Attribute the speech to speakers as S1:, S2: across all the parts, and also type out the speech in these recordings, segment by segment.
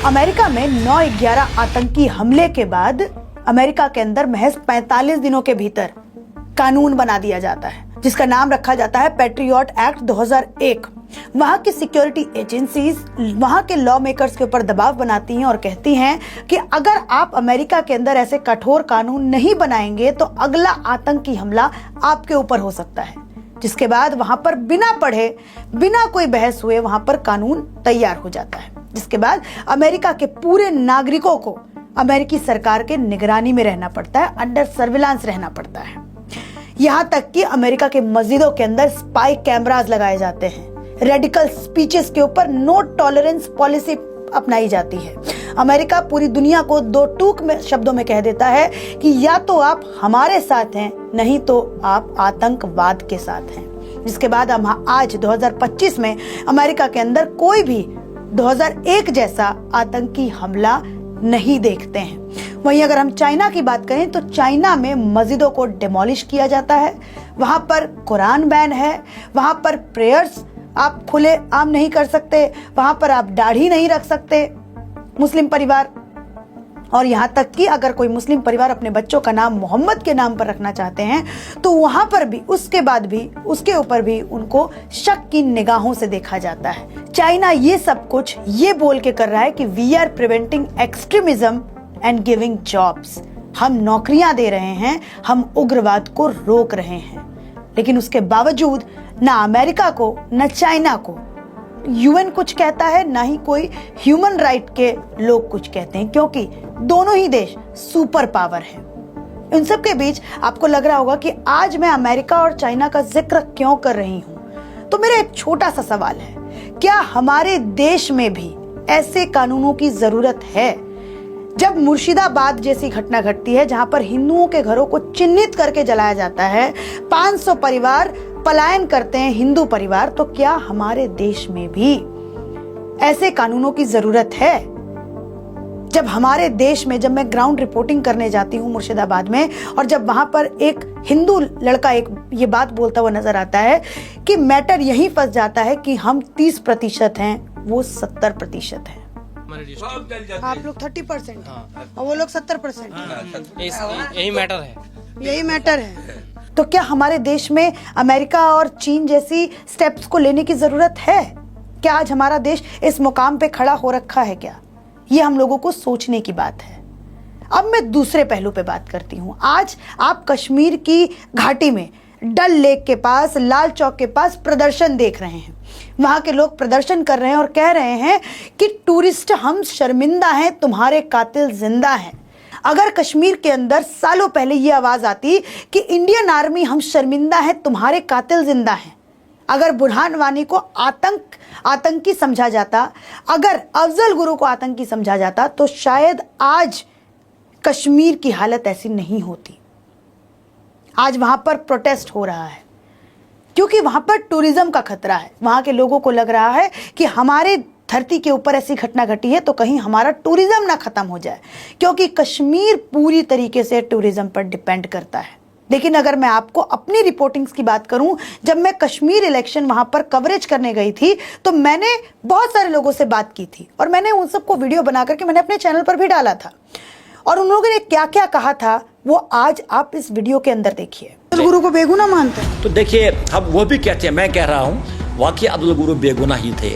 S1: America में 9/11 आतंकी हमले के बाद अमेरिका के अंदर महज 45 दिनों के भीतर कानून बना दिया जाता है जिसका नाम रखा जाता है पैट्रियट एक्ट 2001। वहां की सिक्योरिटी एजेंसीज वहां के लॉ मेकर्स के ऊपर दबाव बनाती हैं और कहती हैं कि अगर आप अमेरिका के अंदर ऐसे कठोर कानून नहीं बनाएंगे तो अगला आतंकी हमला आपके ऊपर हो सकता है। जिसके बाद वहां पर बिना पढ़े बिना कोई बहस हुए वहां पर कानून तैयार हो जाता है। जिसके बाद अमेरिका के पूरे नागरिकों को अमेरिकी सरकार के निगरानी में रहना पड़ता है, अंडर सर्विलांस रहना पड़ता है। यहां तक कि अमेरिका के मस्जिदों के अंदर स्पाई कैमरास लगाए जाते हैं। रेडिकल स्पीचेस के ऊपर नो टॉलरेंस पॉलिसी अपनाई जाती है। अमेरिका पूरी दुनिया को दो टूक में शब्दों में कह देता है कि या तो आप हमारे साथ हैं, नहीं तो आप आतंकवाद के साथ हैं। जिसके बाद हम आज 2025 में अमेरिका के अंदर कोई भी 2001 जैसा आतंकी हमला नहीं देखते हैं। वहीं अगर हम चाइना की बात करें तो चाइना में मस्जिदों को डिमोलिश किया जाता है। वहां पर कुरान बैन है, वहां पर प्रेयर्स आप खुले आम नहीं कर सकते, वहां पर आप दाढ़ी नहीं रख सकते मुस्लिम परिवार। और यहां तक कि अगर कोई मुस्लिम परिवार अपने बच्चों का नाम मोहम्मद के नाम पर रखना चाहते हैं तो वहां पर भी उसके बाद भी उसके ऊपर भी उनको शक की निगाहों से देखा जाता है। चाइना ये सब कुछ ये बोल के कर रहा है कि we are preventing extremism and giving jobs. हम नौकरियां दे रहे हैं, हम उग्रवाद को रोक रहे हैं। लेकिन उसके बावजूद ना अमेरिका को न चाइना को यूएन कुछ कहता है, ना ही कोई ह्यूमन राइट के लोग कुछ कहते हैं, क्योंकि दोनों ही देश सुपर पावर है। इन सब के बीच आपको लग रहा होगा कि आज मैं अमेरिका और चाइना का जिक्र क्यों कर रही हूं। तो मेरा एक छोटा सा सवाल है, क्या हमारे देश में भी ऐसे कानूनों की जरूरत है? जब मुर्शिदाबाद जैसी घटना घटती है जहां पर हिंदुओं के घरों को चिन्हित करके जलाया जाता है, 500 परिवार पलायन करते हैं हिंदू परिवार, तो क्या हमारे देश में भी ऐसे कानूनों की जरूरत है? जब हमारे देश में, जब मैं ग्राउंड रिपोर्टिंग करने जाती हूँ मुर्शिदाबाद में, और जब वहां पर एक हिंदू लड़का ये बात बोलता हुआ नजर आता है कि मैटर यहीं फंस जाता है कि हम 30% हैं, वो 70% हैं। आप लोग 30% और वो लोग 70%।
S2: यही मैटर है,
S1: यही मैटर है। तो क्या हमारे देश में अमेरिका और चीन जैसी स्टेप्स को लेने की जरूरत है? क्या आज हमारा देश इस मुकाम पे खड़ा हो रखा है क्या? ये हम लोगों को सोचने की बात है। अब मैं दूसरे पहलू पे बात करती हूँ। आज आप कश्मीर की घाटी में डल लेक के पास, लाल चौक के पास प्रदर्शन देख रहे हैं। वहां के लोग प्रदर्शन कर रहे हैं और कह रहे हैं कि टूरिस्ट हम शर्मिंदा हैं, तुम्हारे कातिल जिंदा हैं। अगर कश्मीर के अंदर सालों पहले ये आवाज आती कि इंडियन आर्मी हम शर्मिंदा हैं, तुम्हारे कातिल जिंदा हैं, अगर बुरहान वानी को आतंकी समझा जाता, अगर अफजल गुरु को आतंकी समझा जाता, तो शायद आज कश्मीर की हालत ऐसी नहीं होती। आज वहां पर प्रोटेस्ट हो रहा है क्योंकि वहां पर टूरिज्म का खतरा है। वहां के लोगों को लग रहा है कि हमारे धरती के ऊपर ऐसी घटना घटी है तो कहीं हमारा टूरिज्म ना खत्म हो जाए, क्योंकि कश्मीर पूरी तरीके से टूरिज्म पर डिपेंड करता है। लेकिन अगर मैं आपको अपनी रिपोर्टिंग्स की बात करूं, जब मैं कश्मीर इलेक्शन वहां पर कवरेज करने गई थी तो मैंने बहुत सारे लोगों से बात की थी और मैंने उन सबको वीडियो बना करके मैंने अपने चैनल पर भी डाला था। और उन लोगों ने क्या क्या कहा था वो आज आप इस वीडियो के अंदर देखिए। अब्दुल गुरु को बेगुनाह मानते हैं?
S3: तो देखिए, अब वो भी कहते हैं, मैं कह रहा हूँ वाकई अब्दुल गुरु बेगुनाह ही थे,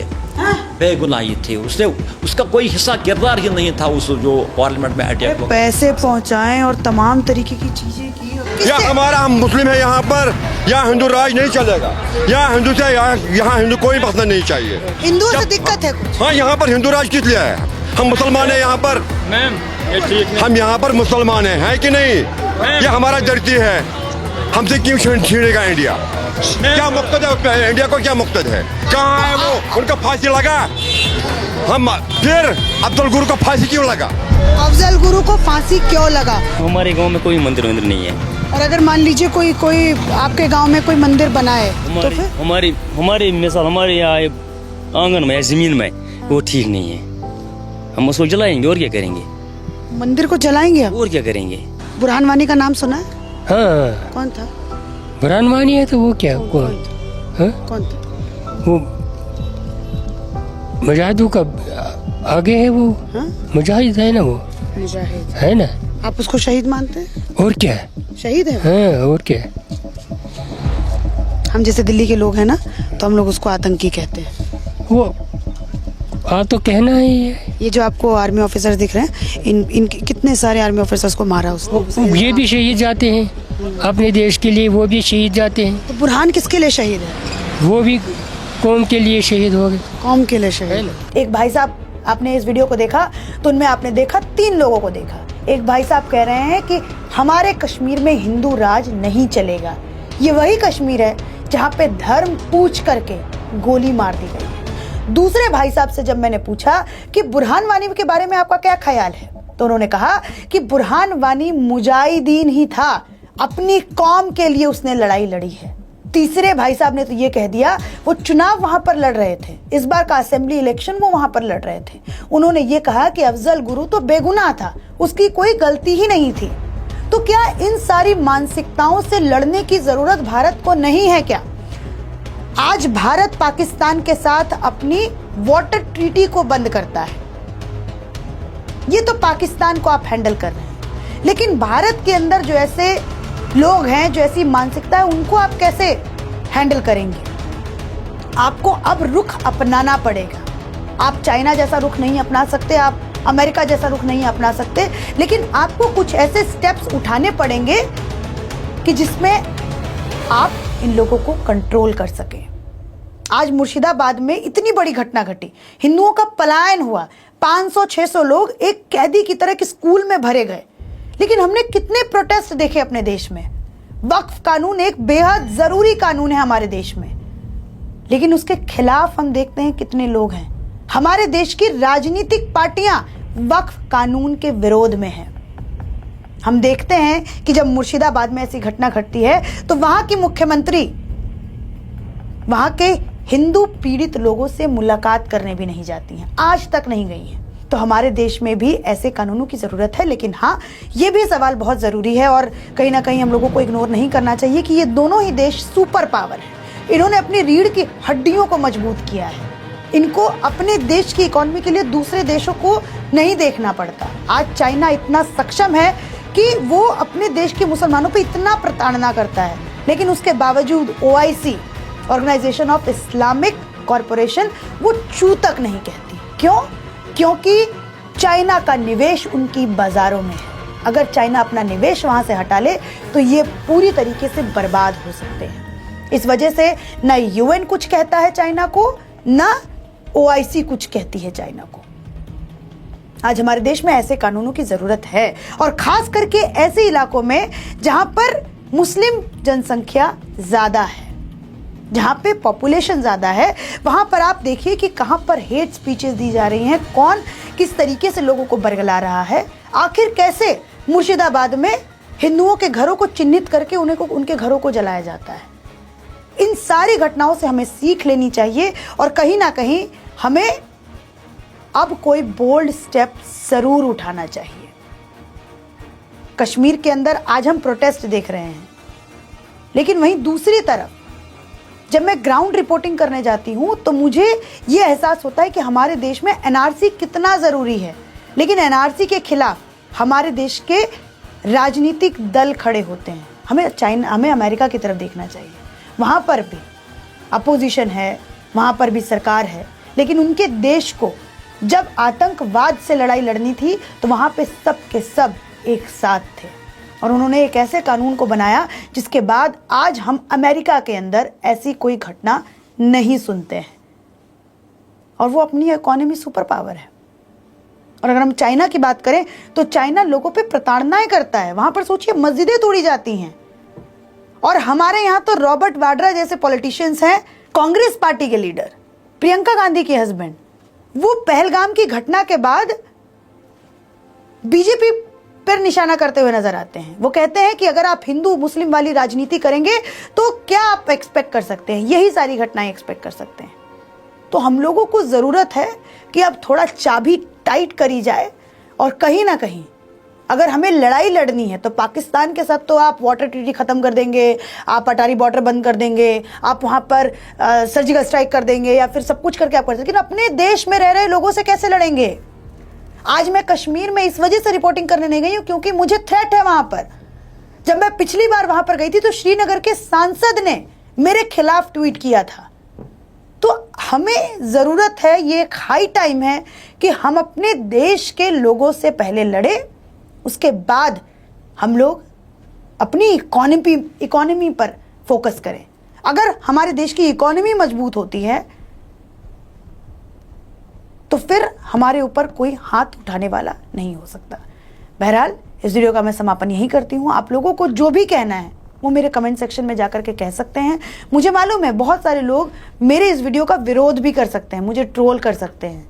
S3: बेगुनाह ही थे। उसने उसका कोई हिस्सा किरदार ही नहीं था उस जो पार्लियामेंट में अटैक हुआ।
S1: पैसे पहुंचाएं और तमाम तरीके की चीजें की।
S4: या हमारा हम मुस्लिम है यहाँ पर, यहाँ हिंदू राज नहीं चलेगा, यहाँ हिंदू से यहाँ हिंदू कोई मसला नहीं चाहिए।
S1: हिंदू से दिक्कत है कुछ?
S4: हाँ, यहाँ पर हिंदू राज किस लिए है? हम मुसलमान है यहाँ पर, हम यहाँ पर मुसलमान है कि नहीं? ये हमारा धरती है, हमसे क्यों छीनेगा इंडिया? क्या मकसद है उसमें? इंडिया को क्या मकसद है? कहाँ है वो? उनका फांसी लगा, हम फिर अफजल गुरु को फांसी क्यों लगा?
S1: अफजल गुरु को फांसी क्यों लगा?
S2: हमारे गांव में कोई मंदिर नहीं है।
S1: और अगर मान लीजिए कोई आपके गांव में कोई मंदिर बना है तो फिर
S2: हमारी मिसाल हमारे यहाँ आंगन में, जमीन में, वो ठीक नहीं है। हम उसको जलाएंगे और क्या करेंगे?
S1: मंदिर को जलाएंगे आप?
S2: और क्या करेंगे?
S1: बुरहान वानी का नाम सुना है?
S5: हाँ,
S1: कौन था?
S5: बुरहान वानी है तो वो क्या कौन
S1: था?
S5: वो मुजाहिदों का आगे है वो,
S1: हाँ?
S5: मुजाहिद है ना वो,
S1: मुजाहिद
S5: है ना।
S1: आप उसको शहीद मानते हैं?
S5: और क्या,
S1: शहीद है
S5: हाँ और क्या।
S1: हम जैसे दिल्ली के लोग हैं ना, तो हम लोग उसको आतंकी कहते हैं।
S5: वो तो कहना ही है।
S1: ये जो आपको आर्मी ऑफिसर्स दिख रहे हैं, इन कितने सारे आर्मी ऑफिसर्स को मारा उसने।
S5: ये भी शहीद जाते हैं अपने देश के लिए, वो भी शहीद जाते हैं।
S1: तो बुरहान किसके लिए शहीद है?
S5: वो भी कौम के लिए शहीद हो गए।
S1: कौम के लिए शहीद। एक भाई साहब, आपने इस वीडियो को देखा तो उनमें आपने देखा 3 लोगों को देखा। एक भाई साहब कह रहे हैं कि हमारे कश्मीर में हिंदू राज नहीं चलेगा। ये वही कश्मीर है जहाँ पे धर्म पूछ करके गोली मार दी गई है। दूसरे भाई साहब से जब मैंने पूछा कि बुरहान वानी के बारे में आपका क्या ख्याल है, तो उन्होंने कहा कि बुरहान वानी मुजाहिदीन ही था, अपनी कौम के लिए उसने लड़ाई लड़ी है। तीसरे भाई साहब ने तो ये कह दिया, वो चुनाव वहां पर लड़ रहे थे, इस बार का असेंबली इलेक्शन वो वहां पर लड़ रहे थे। उन्होंने ये कहा कि अफजल गुरु तो बेगुनाह था, उसकी कोई गलती ही नहीं थी। तो क्या इन सारी मानसिकताओं से लड़ने की जरूरत भारत को नहीं है क्या? आज भारत पाकिस्तान के साथ अपनी वाटर ट्रीटी को बंद करता है, ये तो पाकिस्तान को आप हैंडल कर रहे हैं, लेकिन भारत के अंदर जो ऐसे लोग हैं, जो ऐसी मानसिकता है, उनको आप कैसे हैंडल करेंगे? आपको अब रुख अपनाना पड़ेगा। आप चाइना जैसा रुख नहीं अपना सकते, आप अमेरिका जैसा रुख नहीं अपना सकते, लेकिन आपको कुछ ऐसे स्टेप्स उठाने पड़ेंगे कि जिसमें आप इन लोगों को कंट्रोल कर सके। आज मुर्शिदाबाद में इतनी बड़ी घटना घटी, हिंदुओं का पलायन हुआ, 500-600 लोग एक कैदी की तरह स्कूल में भरे गए, लेकिन हमने कितने प्रोटेस्ट देखे अपने देश में। वक्फ कानून एक बेहद जरूरी कानून है हमारे देश में, लेकिन उसके खिलाफ हम देखते हैं कितने लोग हैं। हमारे देश की राजनीतिक पार्टियां वक्फ कानून के विरोध में हैं। हम देखते हैं कि जब मुर्शिदाबाद में ऐसी घटना घटती है तो वहां की मुख्यमंत्री वहां के हिंदू पीड़ित लोगों से मुलाकात करने भी नहीं जाती हैं, आज तक नहीं गई हैं। तो हमारे देश में भी ऐसे कानूनों की ज़रूरत है, लेकिन हाँ, ये भी सवाल बहुत ज़रूरी है और कहीं ना कहीं हम लोगों को इग्नोर नहीं करना चाहिए कि ये दोनों ही देश सुपर पावर है। इन्होंने अपनी रीढ़ की हड्डियों को मजबूत किया है। इनको अपने देश की इकोनॉमी के लिए दूसरे देशों को नहीं देखना पड़ता। आज चाइना इतना सक्षम है कि वो अपने देश के मुसलमानों पे इतना प्रताड़ना करता है, लेकिन उसके बावजूद OIC, organisation of Islamic corporation, वो चू तक नहीं कहती। क्यों? क्योंकि चाइना का निवेश उनकी बाजारों में है। अगर चाइना अपना निवेश वहां से हटा ले तो ये पूरी तरीके से बर्बाद हो सकते हैं। इस वजह से ना UN कुछ कहता है चाइना को, ना OIC कुछ कहती है चाइना को। आज हमारे देश में ऐसे कानूनों की जरूरत है, और खास करके ऐसे इलाकों में जहां पर मुस्लिम जनसंख्या ज्यादा है, जहां पे पॉपुलेशन ज्यादा है, वहां पर आप देखिए कि कहां पर हेट स्पीचेस दी जा रही हैं, कौन किस तरीके से लोगों को बरगला रहा है। आखिर कैसे मुर्शिदाबाद में हिंदुओं के घरों को चिन्हित करके उनके घरों को जलाया जाता है। इन सारी घटनाओं से हमें सीख लेनी चाहिए और कहीं ना कहीं हमें अब कोई बोल्ड स्टेप जरूर उठाना चाहिए। कश्मीर के अंदर आज हम प्रोटेस्ट देख रहे हैं, लेकिन वहीं दूसरी तरफ जब मैं ग्राउंड रिपोर्टिंग करने जाती हूं तो मुझे ये एहसास होता है कि हमारे देश में NRC कितना ज़रूरी है, लेकिन NRC के खिलाफ हमारे देश के राजनीतिक दल खड़े होते हैं। हमें अमेरिका की तरफ देखना चाहिए, वहाँ पर भी अपोजिशन है, वहाँ पर भी सरकार है, लेकिन उनके देश को जब आतंकवाद से लड़ाई लड़नी थी तो वहाँ पे सब के सब एक साथ थे, और उन्होंने एक ऐसे कानून को बनाया जिसके बाद आज हम अमेरिका के अंदर ऐसी कोई घटना नहीं सुनते हैं, और वो अपनी इकोनॉमी सुपर पावर है। और अगर हम चाइना की बात करें तो चाइना लोगों पे प्रताड़नाएं करता है। वहां पर सोचिए मस्जिदें तोड़ी जाती हैं, और हमारे यहाँ तो रॉबर्ट वाड्रा जैसे पॉलिटिशियंस हैं, कांग्रेस पार्टी के लीडर, प्रियंका गांधी के हस्बैंड, वो पहलगाम की घटना के बाद बीजेपी पर निशाना करते हुए नजर आते हैं। वो कहते हैं कि अगर आप हिंदू मुस्लिम वाली राजनीति करेंगे तो क्या आप एक्सपेक्ट कर सकते हैं, यही सारी घटनाएं एक्सपेक्ट कर सकते हैं। तो हम लोगों को जरूरत है कि अब थोड़ा चाबी टाइट करी जाए, और कहीं ना कहीं अगर हमें लड़ाई लड़नी है तो पाकिस्तान के साथ तो आप वाटर ट्रीटी ख़त्म कर देंगे, आप अटारी बॉर्डर बंद कर देंगे, आप वहाँ पर सर्जिकल स्ट्राइक कर देंगे या फिर सब कुछ करके आप कर देंगे, लेकिन अपने देश में रह रहे लोगों से कैसे लड़ेंगे? आज मैं कश्मीर में इस वजह से रिपोर्टिंग करने नहीं गई हूँ क्योंकि मुझे थ्रेट है वहाँ पर। जब मैं पिछली बार वहाँ पर गई थी तो श्रीनगर के सांसद ने मेरे खिलाफ ट्वीट किया था। तो हमें ज़रूरत है, ये एक हाई टाइम है कि हम अपने देश के लोगों से पहले लड़े, उसके बाद हम लोग अपनी इकोनॉमी पर फोकस करें। अगर हमारे देश की इकोनॉमी मजबूत होती है तो फिर हमारे ऊपर कोई हाथ उठाने वाला नहीं हो सकता। बहरहाल इस वीडियो का मैं समापन यही करती हूँ। आप लोगों को जो भी कहना है वो मेरे कमेंट सेक्शन में जाकर के कह सकते हैं। मुझे मालूम है बहुत सारे लोग मेरे इस वीडियो का विरोध भी कर सकते हैं, मुझे ट्रोल कर सकते हैं,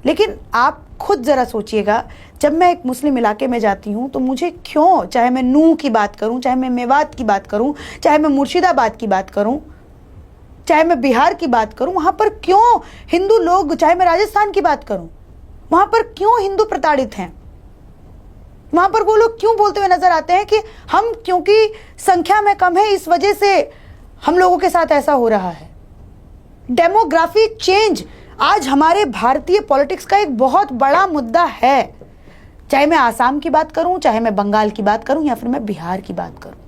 S1: लेकिन आप खुद ज़रा सोचिएगा, जब मैं एक मुस्लिम इलाके में जाती हूँ तो मुझे क्यों, चाहे मैं नूह की बात करूँ, चाहे मैं मेवात की बात करूँ, चाहे मैं मुर्शिदाबाद की बात करूँ, चाहे मैं बिहार की बात करूँ, वहाँ पर क्यों हिंदू लोग, चाहे मैं राजस्थान की बात करूँ, वहाँ पर क्यों हिंदू प्रताड़ित हैं? वहाँ पर वो लोग क्यों बोलते हुए नजर आते हैं कि हम क्योंकि संख्या में कम है इस वजह से हम लोगों के साथ ऐसा हो रहा है? डेमोग्राफी चेंज आज हमारे भारतीय पॉलिटिक्स का एक बहुत बड़ा मुद्दा है। चाहे मैं आसाम की बात करूं, चाहे मैं बंगाल की बात करूं या फिर मैं बिहार की बात करूं,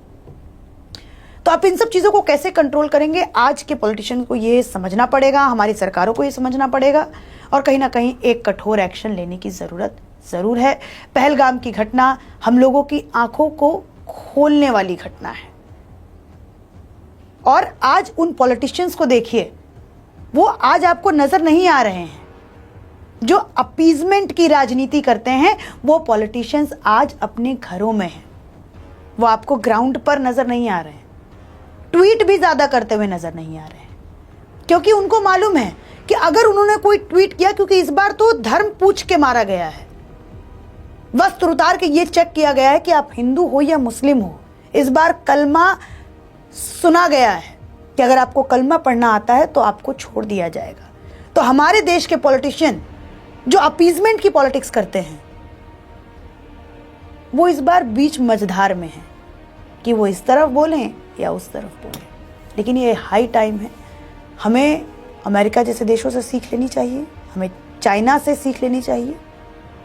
S1: तो आप इन सब चीज़ों को कैसे कंट्रोल करेंगे? आज के पॉलिटिशियन को ये समझना पड़ेगा, हमारी सरकारों को ये समझना पड़ेगा और कहीं ना कहीं एक कठोर एक्शन लेने की ज़रूरत ज़रूर है। पहलगाम की घटना हम लोगों की आंखों को खोलने वाली घटना है और आज उन पॉलिटिशियंस को देखिए, वो आज आपको नज़र नहीं आ रहे हैं। जो अपीजमेंट की राजनीति करते हैं वो पॉलिटिशियंस आज अपने घरों में हैं, वो आपको ग्राउंड पर नज़र नहीं आ रहे हैं। ट्वीट भी ज़्यादा करते हुए नज़र नहीं आ रहे हैं क्योंकि उनको मालूम है कि अगर उन्होंने कोई ट्वीट किया, क्योंकि इस बार तो धर्म पूछ के मारा गया है, वस्त्र उतार के ये चेक किया गया है कि आप हिंदू हो या मुस्लिम हो। इस बार कलमा सुना गया है कि अगर आपको कलमा पढ़ना आता है तो आपको छोड़ दिया जाएगा। तो हमारे देश के पॉलिटिशियन जो अपीजमेंट की पॉलिटिक्स करते हैं वो इस बार बीच मझधार में हैं कि वो इस तरफ बोलें या उस तरफ बोलें। लेकिन ये हाई टाइम है, हमें अमेरिका जैसे देशों से सीख लेनी चाहिए, हमें चाइना से सीख लेनी चाहिए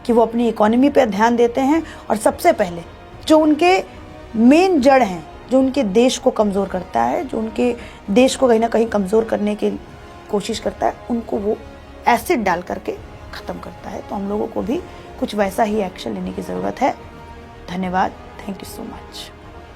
S1: कि वो अपनी इकोनॉमी पर ध्यान देते हैं और सबसे पहले जो उनके मेन जड़ हैं, जो उनके देश को कमज़ोर करता है, जो उनके देश को कहीं ना कहीं कमज़ोर करने की कोशिश करता है, उनको वो एसिड डाल करके ख़त्म करता है। तो हम लोगों को भी कुछ वैसा ही एक्शन लेने की ज़रूरत है। धन्यवाद, थैंक यू सो मच।